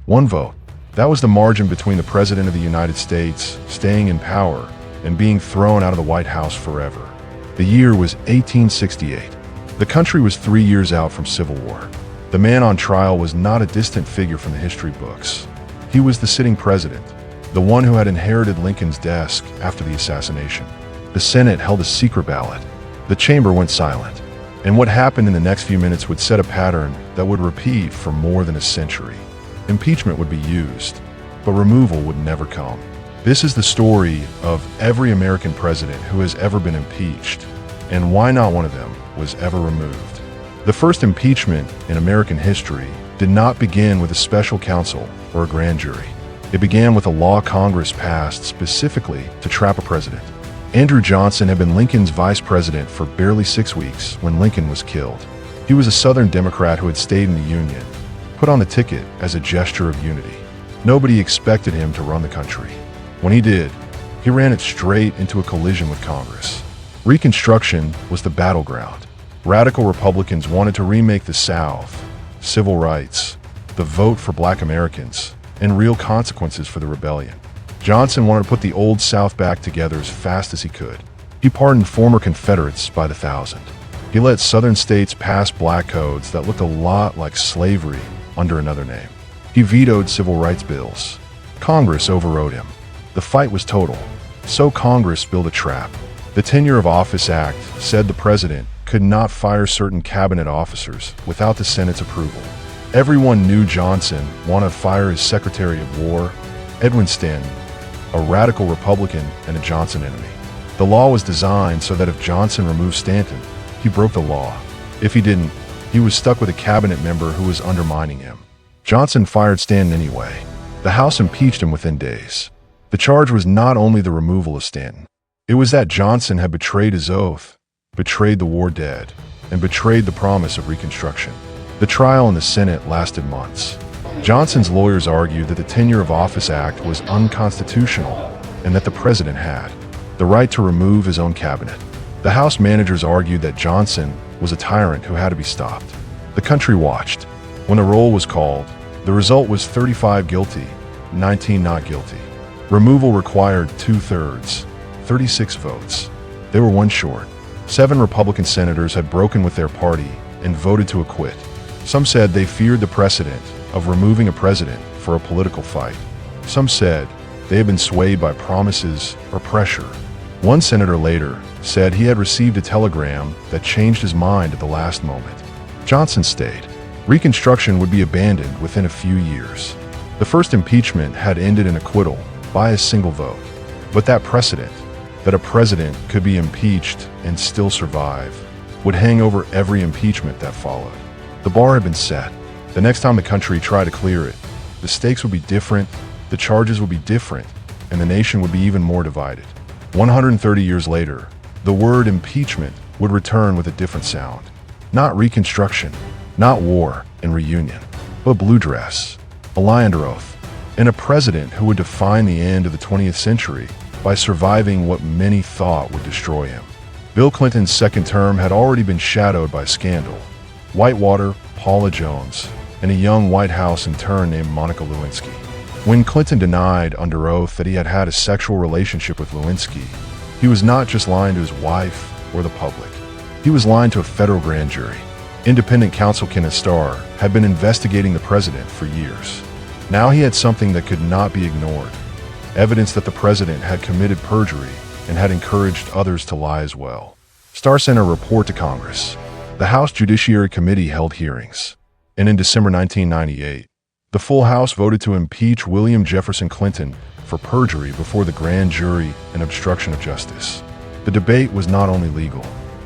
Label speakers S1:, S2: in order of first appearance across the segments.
S1: One vote. That was the margin between the President of the United States staying in power and being thrown out of the White House forever. The year was 1868. The country was 3 years out from civil war. The man on trial was not a distant figure from the history books. He was the sitting president, the one who had inherited Lincoln's desk after the assassination. The Senate held a secret ballot. The chamber went silent. And what happened in the next few minutes would set a pattern that would repeat for more than a century. Impeachment would be used, but removal would never come. This is the story of every American president who has ever been impeached, and why not one of them was ever removed. The first impeachment in American history did not begin with a special counsel or a grand jury. It began with a law Congress passed specifically to trap a president. Andrew Johnson had been Lincoln's vice president for barely 6 weeks when Lincoln was killed. He was a Southern Democrat who had stayed in the Union, put on the ticket as a gesture of unity. Nobody expected him to run the country. When he did, he ran it straight into a collision with Congress. Reconstruction was the battleground. Radical Republicans wanted to remake the South, civil rights, the vote for Black Americans, and real consequences for the rebellion. Johnson wanted to put the old South back together as fast as he could. He pardoned former Confederates by the thousand. He let Southern states pass black codes that looked a lot like slavery under another name. He vetoed civil rights bills. Congress overrode him. The fight was total. So Congress built a trap. The Tenure of Office Act said the president could not fire certain cabinet officers without the Senate's approval. Everyone knew Johnson wanted to fire his Secretary of War, Edwin Stanton, a radical Republican and a Johnson enemy. The law was designed so that if Johnson removed Stanton, he broke the law. If he didn't, he was stuck with a cabinet member who was undermining him. Johnson fired Stanton anyway. The House impeached him within days. The charge was not only the removal of Stanton. It was that Johnson had betrayed his oath, betrayed the war dead, and betrayed the promise of Reconstruction. The trial in the Senate lasted months. Johnson's lawyers argued that the Tenure of Office Act was unconstitutional and that the president had the right to remove his own cabinet. The House managers argued that Johnson was a tyrant who had to be stopped. The country watched. When the roll was called, the result was 35 guilty, 19 not guilty. Removal required 2/3, 36 votes. They were one short. 7 Republican senators had broken with their party and voted to acquit. Some said they feared the precedent of removing a president for a political fight. Some said they had been swayed by promises or pressure. One senator later said he had received a telegram that changed his mind at the last moment. Johnson stayed. Reconstruction would be abandoned within a few years. The first impeachment had ended in acquittal by a single vote. But that precedent, that a president could be impeached and still survive, would hang over every impeachment that followed. The bar had been set. The next time the country tried to clear it, the stakes would be different, the charges would be different, and the nation would be even more divided. 130 years later, the word impeachment would return with a different sound. Not Reconstruction, not war and reunion, but blue dress, a lie under oath, and a president who would define the end of the 20th century by surviving what many thought would destroy him. Bill Clinton's second term had already been shadowed by scandal. Whitewater, Paula Jones, and a young White House intern named Monica Lewinsky. When Clinton denied under oath that he had had a sexual relationship with Lewinsky, he was not just lying to his wife or the public. He was lying to a federal grand jury. Independent counsel Kenneth Starr had been investigating the president for years. Now he had something that could not be ignored. Evidence that the president had committed perjury and had encouraged others to lie as well. Starr sent a report to Congress. The House Judiciary Committee held hearings. And in December 1998, the full House voted to impeach William Jefferson Clinton for perjury before the grand jury and obstruction of justice. The debate was not only legal,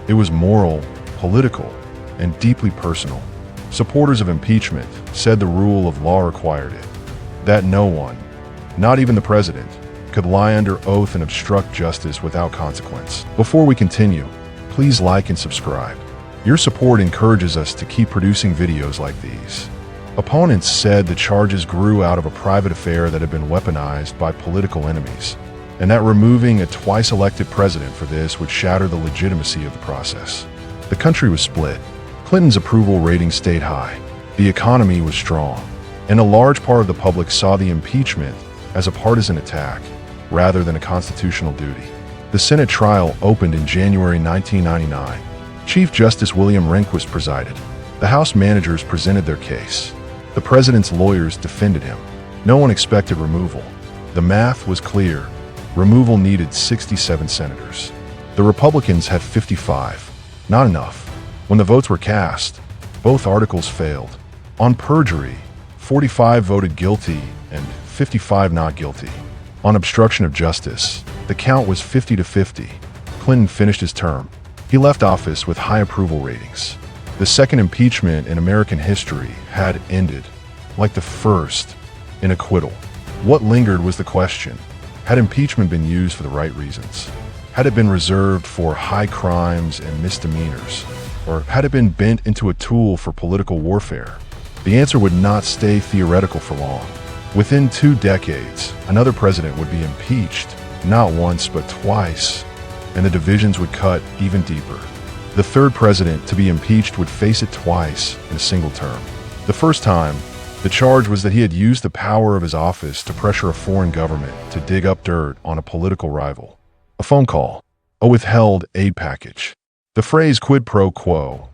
S1: it was moral, political, and deeply personal. Supporters of impeachment said the rule of law required it, that no one, not even the president, could lie under oath and obstruct justice without consequence. Before we continue, please like and subscribe. Your support encourages us to keep producing videos like these. Opponents said the charges grew out of a private affair that had been weaponized by political enemies, and that removing a twice-elected president for this would shatter the legitimacy of the process. The country was split. Clinton's approval rating stayed high. The economy was strong. and a large part of the public saw the impeachment as a partisan attack rather than a constitutional duty. The Senate trial opened in January 1999. Chief Justice William Rehnquist presided. The House managers presented their case. The president's lawyers defended him. No one expected removal. The math was clear. Removal needed 67 senators. The Republicans had 55. Not enough. When the votes were cast, both articles failed. On perjury, 45 voted guilty and 55 not guilty. On obstruction of justice, the count was 50-50. Clinton finished his term. He left office with high approval ratings. The second impeachment in American history had ended, like the first, in acquittal. What lingered was the question: had impeachment been used for the right reasons? Had it been reserved for high crimes and misdemeanors? Or had it been bent into a tool for political warfare? The answer would not stay theoretical for long. Within 2 decades, another president would be impeached, not once but twice, and the divisions would cut even deeper. The third president to be impeached would face it twice in a single term. The first time, the charge was that he had used the power of his office to pressure a foreign government to dig up dirt on a political rival. A phone call, a withheld aid package. The phrase quid pro quo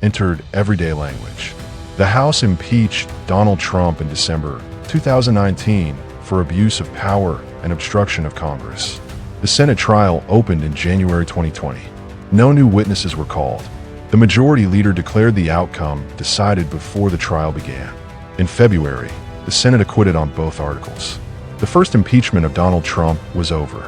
S1: entered everyday language. The House impeached Donald Trump in December 2019 for abuse of power and obstruction of Congress. The Senate trial opened in January 2020. No new witnesses were called. The majority leader declared the outcome decided before the trial began. In February, the Senate acquitted on both articles. The first impeachment of Donald Trump was over.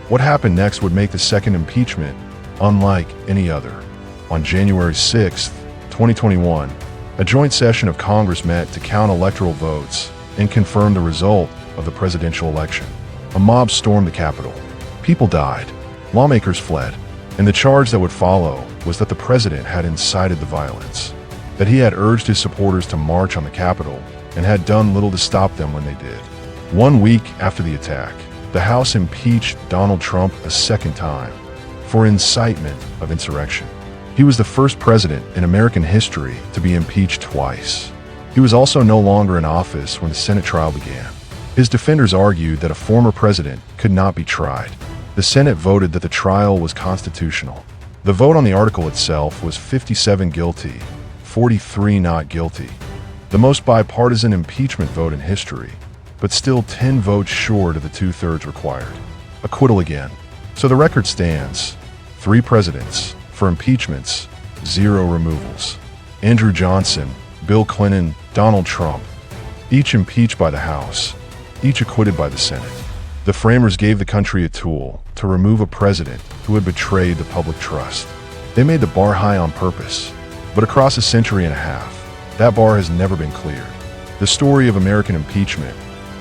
S1: What happened next would make the second impeachment unlike any other. On January 6, 2021, a joint session of Congress met to count electoral votes and confirm the result of the presidential election. A mob stormed the Capitol. People died. Lawmakers fled. And the charge that would follow was that the president had incited the violence, that he had urged his supporters to march on the Capitol and had done little to stop them when they did. 1 week after the attack, the House impeached Donald Trump a second time for incitement of insurrection. He was the first president in American history to be impeached twice. He was also no longer in office when the Senate trial began. His defenders argued that a former president could not be tried. The Senate voted that the trial was constitutional. The vote on the article itself was 57 guilty, 43 not guilty. The most bipartisan impeachment vote in history, but still 10 votes short of the 2/3 required. Acquittal again. So the record stands: 3 presidents for impeachments, 0 removals. Andrew Johnson, Bill Clinton, Donald Trump, each impeached by the House, each acquitted by the Senate. The framers gave the country a tool to remove a president who had betrayed the public trust. They made the bar high on purpose, but across a century and a half, that bar has never been cleared. The story of American impeachment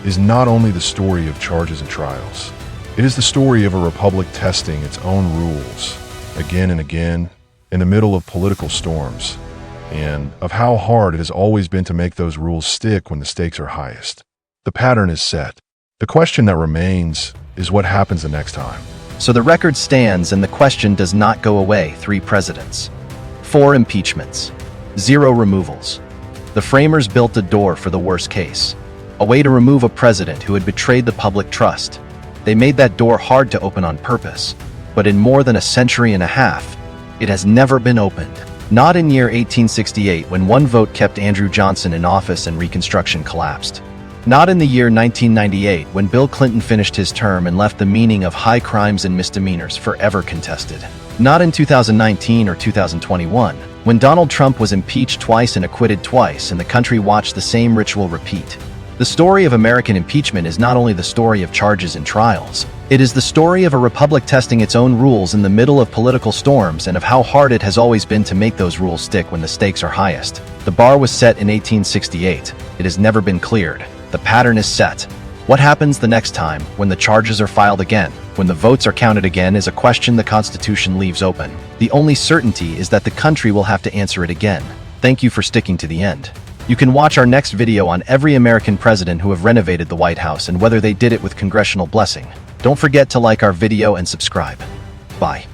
S1: is not only the story of charges and trials. It is the story of a republic testing its own rules again and again in the middle of political storms, and of how hard it has always been to make those rules stick when the stakes are highest. The pattern is set. The question that remains is what happens the next time.
S2: So the record stands and the question does not go away. 3 presidents, 4 impeachments, 0 removals. The framers built a door for the worst case, a way to remove a president who had betrayed the public trust. They made that door hard to open on purpose, but in more than a century and a half, it has never been opened. Not in year 1868, when 1 vote kept Andrew Johnson in office and Reconstruction collapsed. Not in the year 1998, when Bill Clinton finished his term and left the meaning of high crimes and misdemeanors forever contested. Not in 2019 or 2021, when Donald Trump was impeached twice and acquitted twice and the country watched the same ritual repeat. The story of American impeachment is not only the story of charges and trials, it is the story of a republic testing its own rules in the middle of political storms and of how hard it has always been to make those rules stick when the stakes are highest. The bar was set in 1868. It has never been cleared. The pattern is set. What happens the next time, when the charges are filed again, when the votes are counted again, is a question the Constitution leaves open. The only certainty is that the country will have to answer it again. Thank you for sticking to the end. You can watch our next video on every American president who have renovated the White House and whether they did it with congressional blessing. Don't forget to like our video and subscribe. Bye.